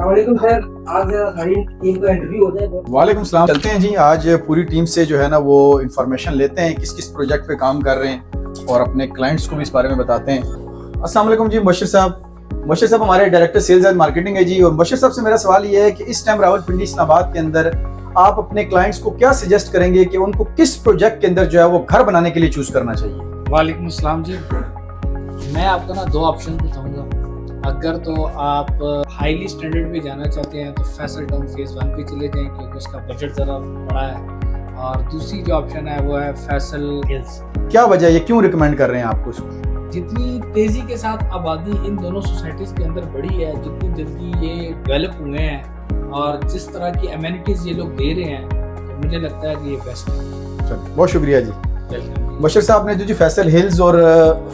वालेकुम सर, आज हमारी टीम का इंटरव्यू हो जाए। वालेकुम सलाम। चलते हैं जी, आज पूरी टीम से जो है ना वो इन्फॉर्मेशन लेते हैं किस किस प्रोजेक्ट पे काम कर रहे हैं और अपने क्लाइंट्स को भी इस बारे में बताते हैं। अस्सलाम वालेकुम जी मुबशिर साहब हमारे डायरेक्टर सेल्स एंड मार्केटिंग है जी। और मुबशिर साहब से मेरा सवाल ये है कि इस टाइम रावलपिंडी इस्लामाबाद के अंदर आप अपने क्लाइंट्स को क्या सजेस्ट करेंगे कि उनको किस प्रोजेक्ट के अंदर जो है वो घर बनाने के लिए चूज करना चाहिए? वालेकुम अस्सलाम जी, मैं आपको ना दो ऑप्शन बताऊंगा। अगर तो आप हाईली स्टैंडर्ड पे जाना चाहते हैं तो फैसल टाउन फेज 1 पे चले जाएं क्योंकि उसका बजट ज़रा बड़ा है। और दूसरी जो ऑप्शन है वो है फैसल हिल्स। क्या वजह है, ये क्यों रिकमेंड कर रहे हैं आपको इसको? जितनी तेज़ी के साथ आबादी इन दोनों सोसाइटीज़ के अंदर बढ़ी है, जितनी जल्दी ये डेवलप हुए हैं और जिस तरह की अमेनिटीज़ ये लोग दे रहे हैं, तो मुझे लगता है कि ये बेस्ट है। बहुत शुक्रिया जी। बशीर साहब ने जो फैसल हिल्स और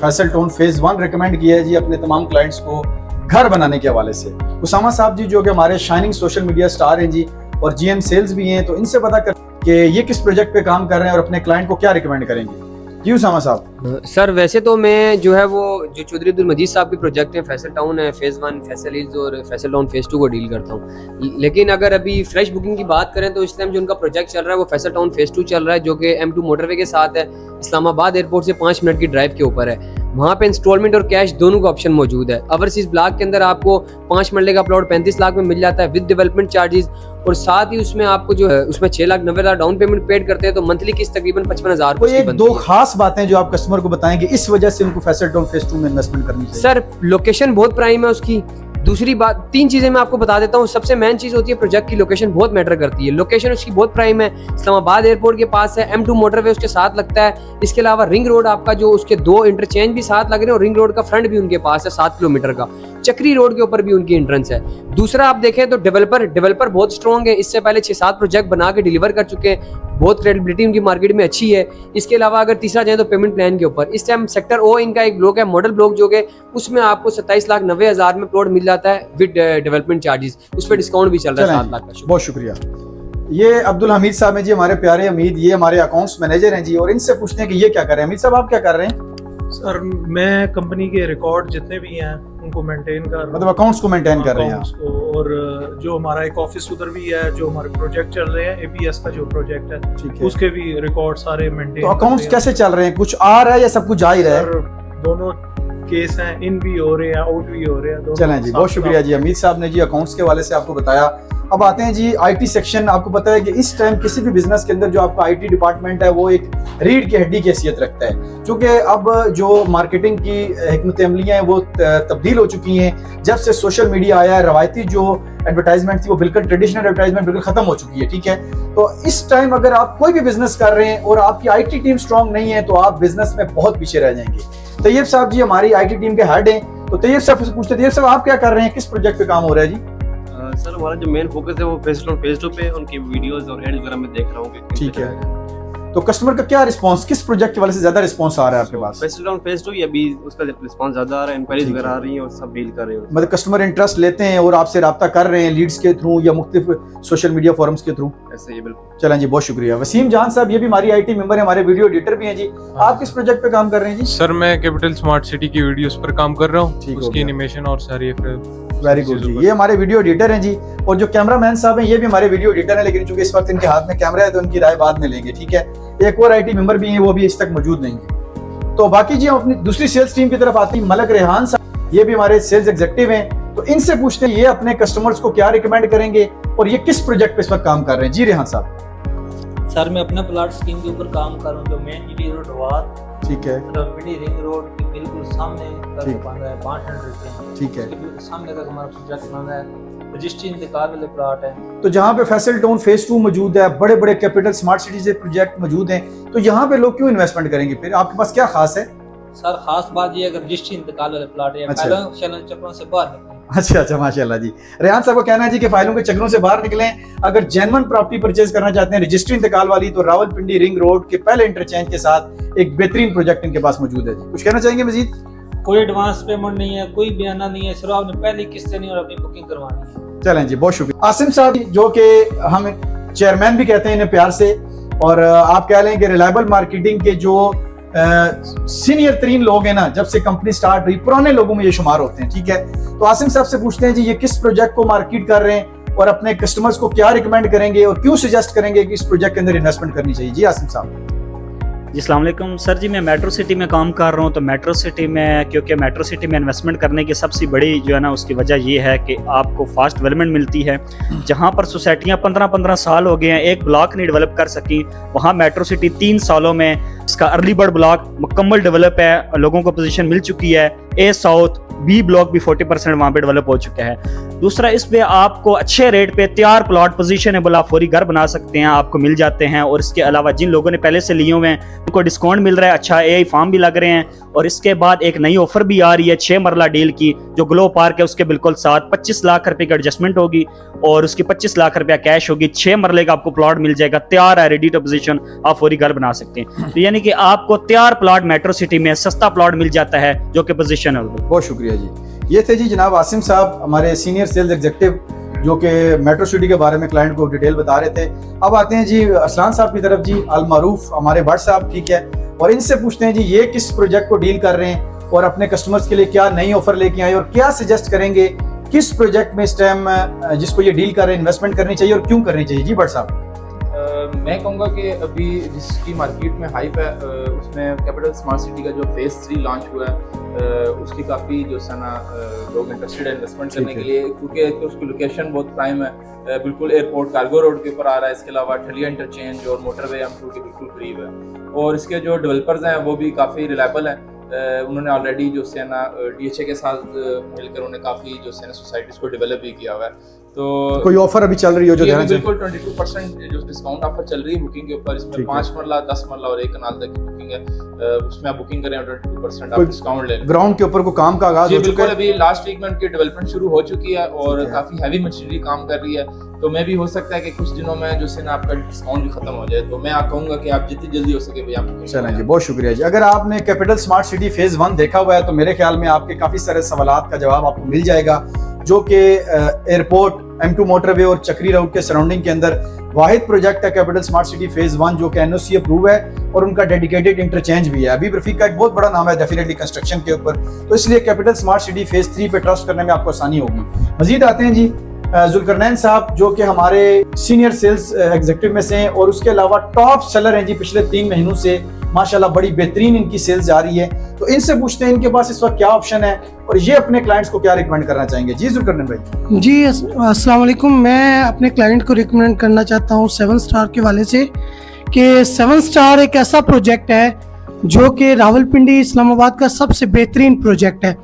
फैसल टाउन फेज 1 रिकमेंड किया है जी अपने तमाम क्लाइंट्स को घर बनाने के हवाले से। उसामा साहब जी जो कि हमारे शाइनिंग सोशल मीडिया स्टार हैं जी और जीएम सेल्स भी हैं, तो इनसे पता कर कि ये किस प्रोजेक्ट पे काम कर रहे हैं और अपने क्लाइंट को क्या रिकमेंड करेंगे। जी उसामा साहब। सर वैसे तो मैं जो है वो जो चौधरी अब्दुल मजीद साहब के प्रोजेक्ट हैं, फैसल टाउन है फेज 1, फैसल हिल्स और फैसल टाउन फेज 2 को डील करता हूँ। लेकिन अगर अभी फ्रेश बुकिंग की बात करें तो इस टाइम जो उनका प्रोजेक्ट चल रहा है वो फैसल टाउन फेज 2 चल रहा है, जो कि M2 मोटरवे के साथ है। इस्लामाबाद एयरपोर्ट से 5 मिनट की ड्राइव के ऊपर है। वहाँ पे इंस्टॉलमेंट और कैश दोनों का ऑप्शन मौजूद है। ओवरसीज ब्लॉक के अंदर आपको 5 मरले का प्लॉट 35 लाख में मिल जाता है विद डेवलपमेंट चार्जेस, और साथ ही उसमें आपको जो है उसमें 6,90,000 डाउन पेमेंट पेड करते हैं, तो मंथली किस्त तकरीबन 55,000 कोई एक दो खास बातें जो आप कस्टमर को बताएंगे इस वजह से उनको फैसल टाउन फेज 2 में इन्वेस्टमेंट करनी चाहिए? सर लोकेशन बहुत प्राइम है उसकी। दूसरी बात, 3 चीजें मैं आपको बता देता हूँ। सबसे मेन चीज होती है प्रोजेक्ट की लोकेशन बहुत मैटर करती है। लोकेशन उसकी बहुत प्राइम है, इस्लामाबाद एयरपोर्ट के पास है, M2 मोटरवे उसके साथ लगता है। इसके अलावा रिंग रोड आपका जो उसके 2 इंटरचेंज भी साथ लग रहे हैं और रिंग रोड का फ्रंट भी उनके पास है 7 किलोमीटर का। चक्री रोड के ऊपर भी उनकी एंट्रेंस है। दूसरा आप देखें तो डेवलपर बहुत स्ट्रॉन्ग है। इससे पहले 6-7 प्रोजेक्ट बना के डिलीवर कर चुके हैं, बहुत क्रेडिबिलिटी उनकी मार्केट में अच्छी है। इसके अलावा अगर तीसरा जाए तो पेमेंट प्लान के ऊपर इस टाइम सेक्टर ओ इनका एक ब्लॉक है, मॉडल ब्लॉक, जो कि उसमें आपको 27,90,000 में प्लॉट मिल जाता है विद डेवलपमेंट चार्जेस। उस पर डिस्काउंट भी चल रहा है 7 लाख का। बहुत शुक्रिया। ये अब्दुल हमीद साहब हैं जी, हमारे प्यारे हमीद, ये हमारे अकाउंट्स मैनेजर हैं जी, और इनसे पूछते हैं कि ये क्या कर रहे हैं। हमीद साहब आप क्या कर रहे हैं? सर मैं कंपनी के रिकॉर्ड जितने भी हैं उनको मेंटेन कर रहा हूं, मतलब अकाउंट्स को मेंटेन कर रहे हैं अकाउंट्स को। और जो हमारा एक ऑफिस उधर भी है, जो हमारे प्रोजेक्ट चल रहे हैं ABS का जो प्रोजेक्ट है, ठीक है। उसके भी रिकॉर्ड सारे मेंटेन। तो अकाउंट्स कैसे चल रहे हैं, कुछ आ रहा है या सब कुछ जा ही रहा है? सर दोनों केस हैं, इन भी हो रहे हैं, आउट भी हो रहे हैं। चलें जी, बहुत शुक्रिया जी। हमीद साहब ने जी अकाउंट्स के हवाले से आपको बताया। अब आते हैं जी IT सेक्शन। आपको पता है कि इस टाइम किसी भी बिजनेस के अंदर जो आपका IT डिपार्टमेंट है वो एक रीढ़ की हड्डी की हैसियत रखता है, क्योंकि अब जो मार्केटिंग की हिकमत अमलियाँ हैं वो तब्दील हो चुकी हैं। जब से सोशल मीडिया आया है, रवायती जो एडवर्टाइजमेंट थी वो बिल्कुल ट्रेडिशनल एडवर्टाइजमेंट बिल्कुल खत्म हो चुकी है, ठीक है। तो इस टाइम अगर आप कोई भी बिजनेस कर रहे हैं और आपकी IT टीम स्ट्रांग नहीं है तो आप बिजनेस में बहुत पीछे रह जाएंगे। तैयब साहब जी हमारी IT टीम के हेड हैं, तो तैयब साहब से पूछते हैं, तैयब साहब आप क्या कर रहे हैं, किस प्रोजेक्ट पे काम हो रहा है जी? सर हमारा जो मेन फोकस है वो फेज 2 पे उनकी वीडियोस और एड्स वगैरह में देख रहा हूँ कि ठीक है। तो कस्टमर का क्या रिस्पांस, किस प्रोजेक्ट के वाले से ज्यादा रिस्पांस आ रहा है आपके पास? फेज 2 ये अभी उसका रिस्पांस ज्यादा आ रहा है, इंक्वायरीज वगैरह आ रही हैं और सब डील कर रहे हैं। मतलब कस्टमर इंटरेस्ट लेते हैं और आपसे राब्ता कर रहे हैं लीड्स के थ्रू या मुख्तलिफ सोशल मीडिया फोरम्स के थ्रू? ऐसे ही बिल्कुल। चलें जी, बहुत शुक्रिया। वसीम जान साहब ये भी हमारी IT मेंबर है, हमारे वीडियो एडिटर भी हैं जी। आप किस प्रोजेक्ट पे काम कर रहे हैं जी? सर मैं कैपिटल स्मार्ट सिटी की वीडियोस पर काम कर रहा हूँ, ठीक हो उसकी गया। एनिमेशन और सारी वेरी गुड जी। ये हमारे वीडियो एडिटर हैं जी, और जो कैमरामैन साहब हैं ये भी हमारे वीडियो एडिटर हैं, लेकिन चूंकि इस वक्त इनके हाथ में कैमरा है तो उनकी राय बाद में लेंगे, ठीक है। एक और IT मेंबर भी हैं, वो भी इस तक मौजूद नहीं है। तो बाकी जी हम अपनी दूसरी सेल्स टीम की तरफ आते हैं। मलक रेहान साहब ये भी हमारे सेल्स एग्जीक्यूटिव हैं, तो इनसे पूछते हैं ये अपने कस्टमर्स को क्या रिकमेंड करेंगे और ये किस प्रोजेक्ट पे इस वक्त काम कर रहे हैं। जी रेहान साहब। सर मैं अपना प्लाट स्कीम के ऊपर काम कर रहा हूँ, जो मेन जीडी रोड वार, ठीक है, रावलपिंडी रिंग रोड के बिल्कुल सामने का ठीक। बन रहा है 500 रुपये, ठीक है। उसके बिल्कुल सामने का हमारा प्रोजेक्ट बन रहा है। रजिस्ट्री इंतकाल वाले प्लाट है। तो जहाँ पे फैसल टाउन फेज 2 मौजूद है, बड़े बड़े कैपिटल स्मार्ट सिटी से प्रोजेक्ट मौजूद हैं, तो यहाँ पे लोग क्यों इन्वेस्टमेंट करेंगे? फिर आपके पास क्या खास है? सर खास बात ये अगर रजिस्ट्री इंतकाल वाले प्लाट है, अच्छा। फाइलों चैनल चक्रों से बाहर निकले। अच्छा माशाल्लाह जी। रेहान साहब को कहना है जी कि फाइलों के चक्रों से बाहर निकलें। अगर जेन्युइन प्रॉपर्टी परचेज करना चाहते हैं रजिस्ट्री इंतकाल वाली, तो रावलपिंडी रिंग रोड के पहले इंटरचेंज के साथ एक बेहतरीन प्रोजेक्ट इनके पास मौजूद है जी। कुछ कहना चाहेंगे मजीद? कोई एडवांस पेमेंट नहीं है, कोई बयाना नहीं है, सिर्फ आपने पहली किस्त देनी और अपनी बुकिंग करवानी है। चलें जी, बहुत शुक्रिया। आसिम साहब जो कि हम चेयरमैन भी कहते हैं इन्हें प्यार से, और आप कह लें कि रिलायबल मार्केटिंग के जो सीनियर तरीन लोग हैं ना, जब से कंपनी स्टार्ट हुई पुराने लोगों में ये शुमार होते हैं, ठीक है। तो आसिम साहब से पूछते हैं जी, ये किस प्रोजेक्ट को मार्केट कर रहे हैं और अपने कस्टमर्स को क्या रिकमेंड करेंगे और क्यों सजेस्ट करेंगे कि इस प्रोजेक्ट के अंदर इन्वेस्टमेंट करनी चाहिए? जी आसिम साहब। जी अस्सलाम वालेकुम सर जी, मैं मेट्रो सिटी में काम कर रहा हूँ। तो मेट्रो सिटी में, क्योंकि मेट्रो सिटी में इन्वेस्टमेंट करने की सबसे बड़ी जो है ना उसकी वजह ये है कि आपको फास्ट डेवलपमेंट मिलती है। जहाँ पर सोसाइटियाँ 15-15 साल हो गए हैं एक ब्लॉक नहीं डेवलप कर सकी, वहाँ मेट्रो सिटी 3 सालों में इसका अर्ली बर्ड ब्लॉक मुकम्मल डेवलप है, लोगों को पोजीशन मिल चुकी है। ए साउथ बी ब्लॉक भी 40% वहाँ पे डेवलप हो चुका है। दूसरा, इस पे आपको अच्छे रेट पे तैयार प्लॉट पोजीशनेबल आप फौरी घर बना सकते हैं, आपको मिल जाते हैं। और इसके अलावा जिन लोगों ने पहले से लिए हुए हैं उनको डिस्काउंट मिल रहा है, अच्छा एआई फार्म भी लग रहे हैं। और इसके बाद एक नई ऑफर भी आ रही है 6 मरला डील की, जो ग्लो पार्क है उसके बिल्कुल साथ 25 लाख रुपए की एडजस्टमेंट होगी और उसकी 25 लाख रुपया कैश होगी। 6 मरले का आपको प्लॉट मिल जाएगा, तैयार है, रेडी टू पोजीशन, आप फौरी घर बना सकते हैं। तो यानी कि आपको तैयार प्लॉट मेट्रो सिटी में सस्ता प्लॉट मिल जाता है जो कि पोजीशन है। बहुत शुक्रिया जी। ये थे जी जनाब आसिम साहब, हमारे सीनियर सेल्स एग्जीक्यूटिव, जो कि मेट्रो सिटी के बारे में क्लाइंट को डिटेल बता रहे थे। अब आते हैं जी अरसलान साहब की तरफ। जी अल मारूफ हमारे भट्ट साहब, ठीक है, और इनसे पूछते हैं जी ये किस प्रोजेक्ट को डील कर रहे हैं और अपने कस्टमर्स के लिए क्या नई ऑफर लेके आए और क्या सजेस्ट करेंगे किस प्रोजेक्ट में इस टाइम जिसको ये डील कर रहे हैं इन्वेस्टमेंट करनी चाहिए और क्यों करनी चाहिए? जी भट्ट साहब। मैं कहूँगा कि अभी जिसकी मार्केट में हाइप है उसमें कैपिटल स्मार्ट सिटी का जो फेज़ 3 लॉन्च हुआ है उसकी काफ़ी जो है ना लोग इंटरेस्टेड है इन्वेस्टमेंट करने के लिए, क्योंकि उसकी लोकेशन बहुत प्राइम है, बिल्कुल एयरपोर्ट कार्गो रोड के ऊपर आ रहा है। इसके अलावा ठलिया इंटरचेंज और मोटरवे M2 के बिल्कुल करीब है और इसके जो डेवलपर्स हैं वो भी काफ़ी रिलायबल हैं। उन्होंने ऑलरेडी जो है ना DHA के साथ मिलकर उन्होंने काफ़ी जो है ना सोसाइटीज़ को डेवलप भी किया हुआ है। तो कोई ऑफर अभी चल रही हो जो बिल्कुल 22% जो डिस्काउंट ऑफर चल रही है बुकिंग के ऊपर, इसमें 5 मरला 10 मरला और 1 कनाल तक की बुकिंग है, उसमें आप बुकिंग करें 22% आप डिस्काउंट ले लें। ग्राउंड के ऊपर को काम का आगाज हो चुका है, अभी लास्ट वीक में उनकी डेवलपमेंट शुरू हो चुकी है और काफी हैवी मशीनरी काम कर रही है। तो मैं भी हो सकता है कि कुछ दिनों में जो है ना आपका डिस्काउंट भी खत्म हो जाए, तो मैं आप कहूंगा कि आप जितनी जल्दी हो सके भैया। चलें जी, बहुत शुक्रिया जी। अगर आपने कैपिटल स्मार्ट सिटी फेज 1 देखा हुआ है तो मेरे ख्याल में आपके काफी सारे सवालात का जवाब आपको मिल जाएगा, जो कि एयरपोर्ट M2 मोटरवे और चक्री रोड के सराउंडिंग के अंदर वाहिद प्रोजेक्ट है कैपिटल स्मार्ट सिटी फेज 1 जो कि NOC अप्रूव है और उनका डेडिकेटेड इंटरचेंज भी है। अभी रफीक का एक बहुत बड़ा नाम है डेफिनेटली कंस्ट्रक्शन के ऊपर, तो इसलिए कैपिटल स्मार्ट सिटी फेज 3 पे ट्रस्ट करने में आपको आसानी होगी। मजीद आते हैं जी जुल्करनैन साहब, जो कि हमारे सीनियर सेल्स एग्जीक्यूटिव में से हैं और उसके अलावा टॉप सेलर हैं जी, पिछले 3 महीनों से माशाल्लाह बड़ी बेहतरीन इनकी सेल्स जा रही है। तो इनसे पूछते हैं इनके पास इस वक्त क्या ऑप्शन है और ये अपने क्लाइंट्स को क्या रिकमेंड करना चाहेंगे? जी जुल्करनैन भाई। जी अस्सलाम वालेकुम। मैं अपने क्लाइंट को रिकमेंड करना चाहता हूँ 7 स्टार के वाले से कि 7 स्टार एक ऐसा प्रोजेक्ट है जो कि रावलपिंडी इस्लामाबाद का सबसे बेहतरीन प्रोजेक्ट है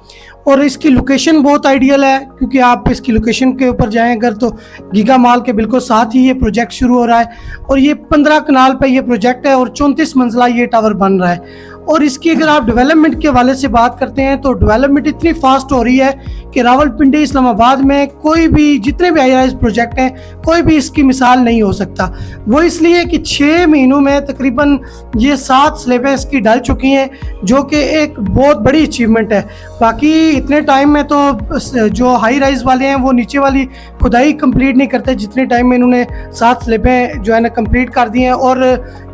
और इसकी लोकेशन बहुत आइडियल है, क्योंकि आप इसकी लोकेशन के ऊपर जाएं अगर तो गीगा मॉल के बिल्कुल साथ ही ये प्रोजेक्ट शुरू हो रहा है और ये 15 कनाल पे ये प्रोजेक्ट है और 34 मंजिला ये टावर बन रहा है। और इसकी अगर आप डेवलपमेंट के हवाले से बात करते हैं तो डेवलपमेंट इतनी फास्ट हो रही है कि रावलपिंडी इस्लामाबाद में कोई भी जितने भी हाई प्रोजेक्ट हैं कोई भी इसकी मिसाल नहीं हो सकता। वो इसलिए कि 6 महीनों में तकरीबन ये 7 स्लेबें इसकी डल चुकी हैं, जो कि एक बहुत बड़ी अचीवमेंट है। बाकी इतने टाइम में तो जो हाई राइज वाले हैं वो नीचे वाली खुदाई कंप्लीट नहीं करते जितने टाइम में इन्होंने 7 स्लेबें जो है ना कंप्लीट कर दी हैं और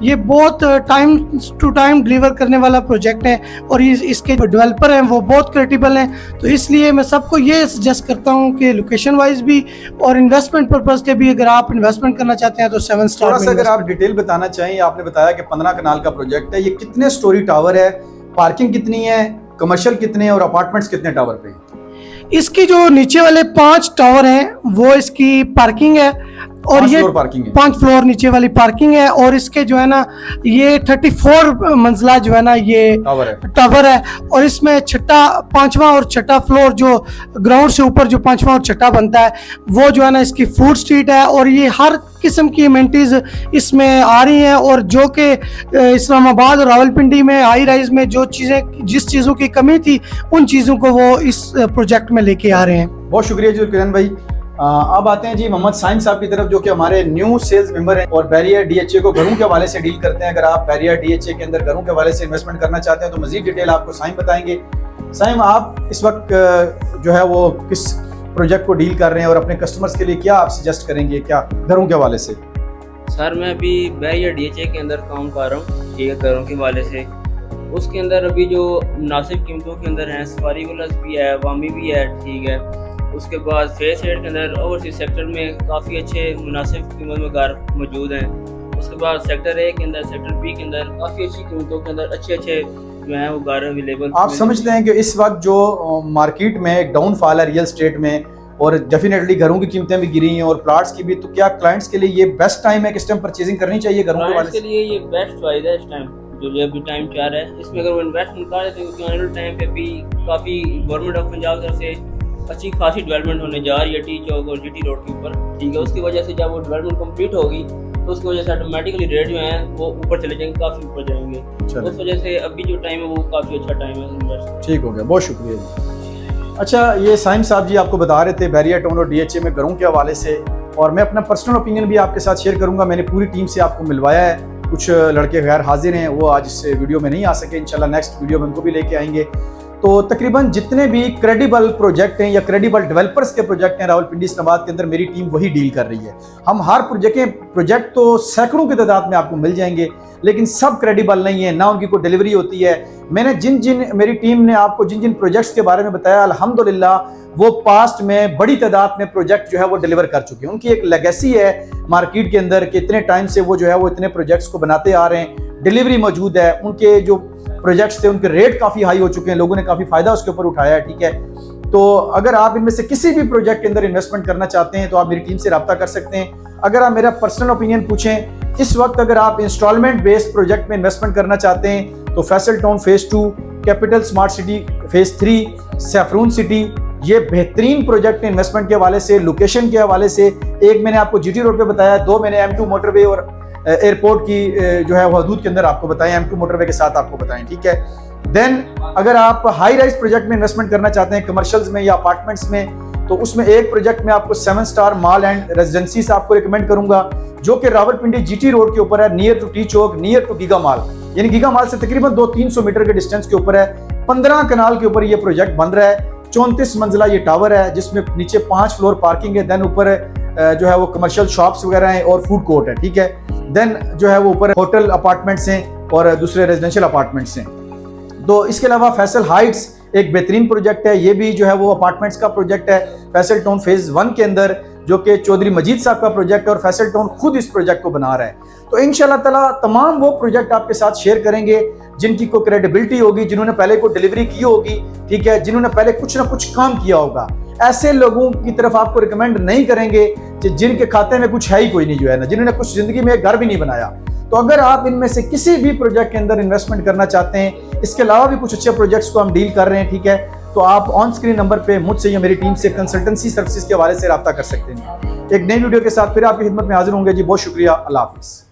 ये बहुत टाइम टू टाइम डिलीवर करने वाला प्रोजेक्ट है और इसके जो डेवलपर हैं वो बहुत क्रेडिबल हैं। तो इसलिए मैं सबको ये सजेस्ट करता हूँ कि लोकेशन वाइज भी और इन्वेस्टमेंट पर्पस के भी अगर आप इन्वेस्टमेंट करना चाहते हैं तो 7 स्टार। थोड़ा सा अगर आप डिटेल बताना चाहें, आपने बताया कि 15 कनाल का प्रोजेक्ट है, ये कितने स्टोरी टावर है, पार्किंग कितनी है, कमर्शियल कितने हैं और अपार्टमेंट्स कितने टावर पे? इसकी जो नीचे वाले 5 टावर हैं वो इसकी पार्किंग है और ये 5 फ्लोर नीचे वाली पार्किंग है और इसके जो है ना ये 34 मंजिला जो है ना ये टावर है और इसमें 5वां और 6ठा फ्लोर जो ग्राउंड से ऊपर जो 5वां और 6ठा बनता है वो जो है ना इसकी फूड स्ट्रीट है और ये हर किस्म की एमेनिटीज इसमें आ रही हैं और जो कि इस्लामाबाद और रावलपिंडी में हाई राइज में जिस चीज़ों की कमी थी उन चीज़ों को वो इस प्रोजेक्ट में लेके आ रहे हैं। बहुत शुक्रिया जी किरण भाई। अब आते हैं जी मोहम्मद साइम साहब की तरफ, जो कि हमारे न्यू सेल्स मेंबर हैं और बैरियर DHA को घरों के हवाले से डील करते हैं। अगर आप बैरियर DHA के अंदर घरों के हवाले से इन्वेस्टमेंट करना चाहते हैं तो मजीद डिटेल आपको साइम बताएंगे। साइम, आप इस वक्त जो है वो किस प्रोजेक्ट को डील कर रहे हैं और अपने कस्टमर्स के लिए क्या आप सजेस्ट करेंगे क्या घरों के हवाले से? सर मैं अभी बैरियर DHA के अंदर काम कर रहा हूँ, ठीक है, घरों के हवाले से। उसके अंदर अभी जो मुनासिब कीमतों के अंदर हैं, सफारी विलास भी है, वामी भी है, ठीक है। उसके बाद फेस 8 के अंदर ओवरसीज सेक्टर में काफ़ी अच्छे मुनासिब कीमत में घर मौजूद हैं। उसके बाद सेक्टर ए के अंदर, सेक्टर बी के अंदर काफ़ी अच्छी कीमतों के अंदर अच्छे जो हैं वो घर अवेलेबल। आप समझते हैं कि इस वक्त जो मार्केट में एक डाउनफॉल है रियल स्टेट में, और डेफिनेटली घरों की कीमतें भी गिरी हैं और प्लाट्स की भी, तो क्या क्लाइंट्स के लिए ये बेस्ट टाइम है कि इस टाइम परचेजिंग करनी चाहिए घरों के वाले के लिए? ये बेस्ट चॉइस है इस टाइम, जो अभी टाइम चाह रहा है इसमें अगर वो इन्वेस्टमेंट कर देते हैं, क्योंकि आने वाले टाइम पे भी काफ़ी गवर्नमेंट ऑफ पंजाब तरफ से अच्छी खासी डेवलपमेंट होने जा रही है टी चौक और जीटी रोड के ऊपर, ठीक है। उसकी वजह से जब वो डेवलपमेंट कंप्लीट होगी तो उसकी वजह से ऑटोमेटिकली रेट जो है वो ऊपर चले जाएंगे, काफ़ी ऊपर जाएंगे। तो उस वजह से अभी जो टाइम है वो काफ़ी अच्छा टाइम है इन्वेस्ट। ठीक हो गया, बहुत शुक्रिया जी। अच्छा, ये साइम साहब जी आपको बता रहे थे बैरिया टाउन और डीएचए में घरों के हवाले से, और मैं अपना पर्सनल ओपिनियन भी आपके साथ शेयर करूंगा। मैंने पूरी टीम से आपको मिलवाया है, कुछ लड़के गैर हाजिर हैं, वो आज इस वीडियो में नहीं आ सके, इंशाल्लाह नेक्स्ट वीडियो में उनको भी लेके आएंगे। तो तकरीबन जितने भी क्रेडिबल प्रोजेक्ट हैं या क्रेडिबल डेवलपर्स के प्रोजेक्ट हैं रावलपिंडी इस्लामाबाद के अंदर, मेरी टीम वही डील कर रही है। हम हर प्रोजेक्ट तो सैकड़ों की तादाद में आपको मिल जाएंगे, लेकिन सब क्रेडिबल नहीं है, ना उनकी कोई डिलीवरी होती है। मैंने मेरी टीम ने आपको जिन प्रोजेक्ट्स के बारे में बताया, अल्हम्दुलिल्लाह वो पास्ट में बड़ी तादाद में प्रोजेक्ट जो है वो डिलीवर कर चुके हैं। उनकी एक लेगेसी है मार्केट के अंदर कि इतने टाइम से वो जो है वो इतने प्रोजेक्ट्स को बनाते आ रहे हैं, डिलीवरी मौजूद है। उनके जो प्रोजेक्ट्स थे उनके रेट काफ़ी हाई हो चुके हैं, लोगों ने काफ़ी फ़ायदा उसके ऊपर उठाया है, ठीक है। तो अगर आप इनमें से किसी भी प्रोजेक्ट के अंदर इन्वेस्टमेंट करना चाहते हैं तो आप मेरी टीम से रब्ता कर सकते हैं। अगर आप मेरा पर्सनल ओपिनियन पूछें, इस वक्त अगर आप इंस्टॉलमेंट बेस्ड प्रोजेक्ट में इन्वेस्टमेंट करना चाहते हैं तो Faisal town phase 2, capital smart city phase 3, saffron city, ये बेहतरीन प्रोजेक्ट इन्वेस्टमेंट के हवाले से, लोकेशन के हवाले से। एक मैंने आपको जीटी रोड पे बताया, 2 मैंने M2 मोटरवे और एयरपोर्ट की जो है वो हदूद के अंदर आपको बताएं, M2 मोटरवे के साथ आपको बताएं, ठीक है। देन अगर आप हाई राइज प्रोजेक्ट में इन्वेस्टमेंट करना चाहते हैं, कमर्शियल्स में या अपार्टमेंट्स में, तो उसमें एक प्रोजेक्ट में आपको 7 स्टार मॉल एंड रेजिडेंसी से आपको रिकमेंड करूंगा, जो कि रावलपिंडी जीटी रोड के ऊपर है, near to T Chowk, near to Giga mall, यानी गीगा मॉल से तकरीबन 200-300 मीटर के डिस्टेंस के ऊपर है। 15 कनाल के ऊपर ये प्रोजेक्ट बन रहा है। 34 मंजिला ये टावर है, जिसमें नीचे 5 फ्लोर पार्किंग है, देन ऊपर जो है वो कमर्शियल शॉप्स वगैरह हैं और फूड कोर्ट है, ठीक है। देन जो है वो ऊपर होटल अपार्टमेंट्स हैं और दूसरे रेजिडेंशियल अपार्टमेंट्स हैं। तो इसके अलावा फैसल हाइट्स एक बेहतरीन प्रोजेक्ट है, ये भी जो है वो अपार्टमेंट्स का प्रोजेक्ट है फैसल टाउन फेज़ 1 के अंदर, जो कि चौधरी मजीद साहब का प्रोजेक्ट है और फैसल टाउन खुद इस प्रोजेक्ट को बना रहा है। तो इंशाल्लाह ताला तमाम वो प्रोजेक्ट आपके साथ शेयर करेंगे जिनकी कोई क्रेडिबिलिटी होगी, जिन्होंने पहले कोई डिलीवरी की होगी, ठीक है, जिन्होंने पहले कुछ ना कुछ काम किया होगा। ऐसे लोगों की तरफ आपको रिकमेंड नहीं करेंगे जिनके खाते में कुछ है ही कोई नहीं, जो है ना, जिन्होंने कुछ जिंदगी में एक घर भी नहीं बनाया। तो अगर आप इनमें से किसी भी प्रोजेक्ट के अंदर इन्वेस्टमेंट करना चाहते हैं, इसके अलावा भी कुछ अच्छे प्रोजेक्ट्स को हम डील कर रहे हैं, ठीक है, तो आप ऑन स्क्रीन नंबर पे मुझसे या मेरी टीम से कंसल्टेंसी सर्विसेज के हवाले से रब्ता कर सकते हैं। एक नई वीडियो के साथ फिर आपकी खिदमत में हाजिर होंगे जी। बहुत शुक्रिया, अल्लाह हाफिज़।